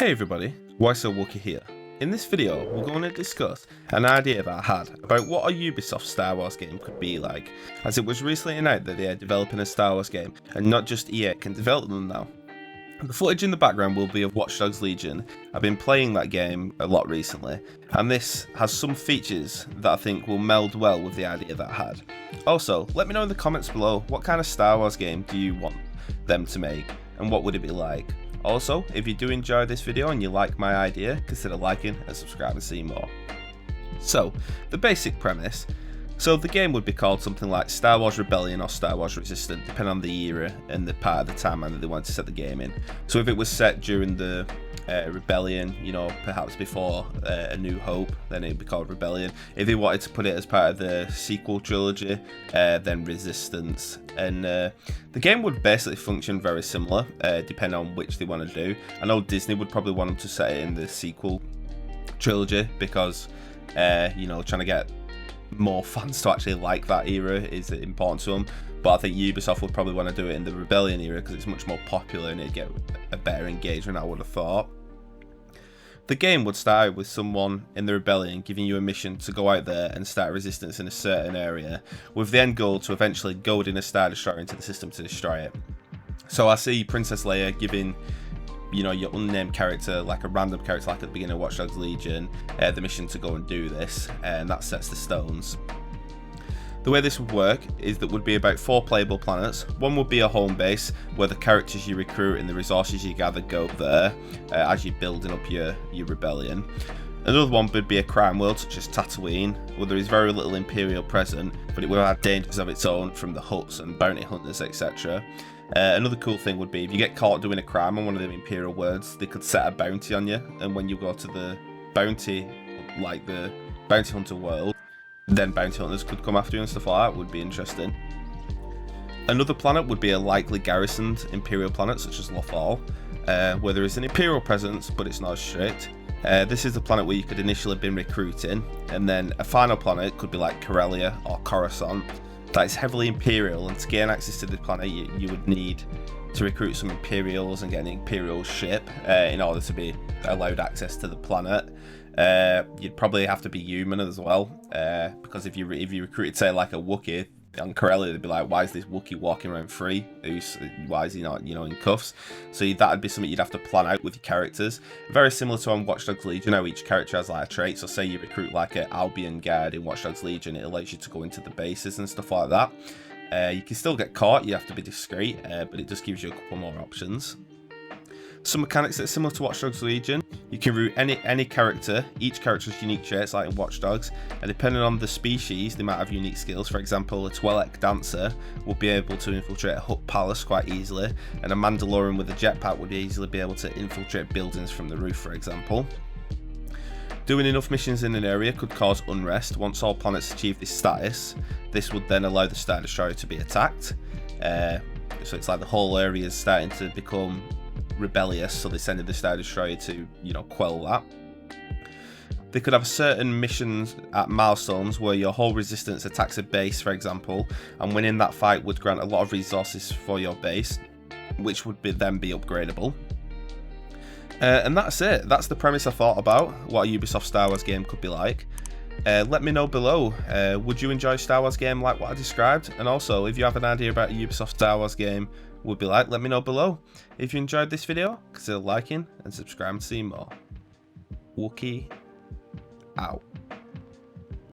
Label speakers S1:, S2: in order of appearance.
S1: Hey everybody, why So Wookie here. In this video, we're going to discuss an idea that I had about what a Ubisoft Star Wars game could be like, as it was recently announced that they are developing a Star Wars game, and not just EA can develop them now. The footage in the background will be of Watchdogs Legion. I've been playing that game a lot recently, and this has some features that I think will meld well with the idea that I had. Also, let me know in the comments below what kind of Star Wars game do you want them to make, and what would it be like. Also, if you do enjoy this video and you like my idea, consider liking and subscribing to see more. So, the basic premise. So the game would be called something like Star Wars Rebellion or Star Wars Resistance, depending on the era and the part of the timeline that they wanted to set the game in. So if it was set during the Rebellion, you know, perhaps before A New Hope, then it would be called Rebellion. If they wanted to put it as part of the sequel trilogy, then Resistance. And the game would basically function very similar, depending on which they want to do. I know Disney would probably want them to set it in the sequel trilogy because, you know, trying to get more fans to actually like that era is important to them. But I think Ubisoft would probably want to do it in the Rebellion era because it's much more popular and it'd get a better engagement, I would have thought. The game would start out with someone in the Rebellion giving you a mission to go out there and start resistance in a certain area, with the end goal to eventually goad in a Star Destroyer into the system to destroy it. So I see Princess Leia giving, you know, your unnamed character, like a random character like at the beginning of Watchdogs Legion, the mission to go and do this, and that sets the stones. The way this would work is that would be about 4 playable planets. One would be a home base, where the characters you recruit and the resources you gather go there, as you're building up your rebellion. Another one would be a crime world, such as Tatooine, where there is very little Imperial present, but it will have dangers of its own from the Hutts and bounty hunters, etc. Another cool thing would be if you get caught doing a crime on one of them Imperial worlds, they could set a bounty on you, and when you go to the bounty, like the bounty hunter world, then bounty hunters could come after you and stuff like that. Would be interesting. Another planet would be a likely garrisoned Imperial planet, such as Lothal, where there is an Imperial presence, but it's not as strict. This is the planet where you could initially have been recruiting, and then a final planet could be like Corellia or Coruscant, that is heavily Imperial, and to gain access to this planet you would need to recruit some Imperials and get an Imperial ship in order to be allowed access to the planet. You'd probably have to be human as well, because if you recruited, say, like a Wookiee on Corellia, they'd be like, why is this Wookiee walking around free? Why is he not, you know, in cuffs? So that'd be something you'd have to plan out with your characters. Very similar to on Watchdogs Legion, how each character has like a trait. So say you recruit like an Albion guard in Watchdogs Legion, it allows you to go into the bases and stuff like that. You can still get caught, you have to be discreet, but it just gives you a couple more options. Some mechanics that are similar to Watchdogs Legion. You can root any character. Each character has unique traits, like in Watchdogs, and depending on the species, they might have unique skills. For example, a Twi'lek dancer will be able to infiltrate a Hutt palace quite easily, and a Mandalorian with a jetpack would easily be able to infiltrate buildings from the roof, for example. Doing enough missions in an area could cause unrest. Once all planets achieve this status, this would then allow the Star Destroyer to be attacked. So it's like the whole area is starting to become rebellious, so they send in the Star Destroyer to, you know, quell that. They could have certain missions at milestones where your whole resistance attacks a base, for example, and winning that fight would grant a lot of resources for your base, which would then be upgradable. And that's it. That's the premise I thought about what a Ubisoft Star Wars game could be like. Let me know below, would you enjoy a Star Wars game like what I described? And also, if you have an idea about a Ubisoft Star Wars game would be like, let me know below. If you enjoyed this video, consider liking and subscribing to see more. Wookie out.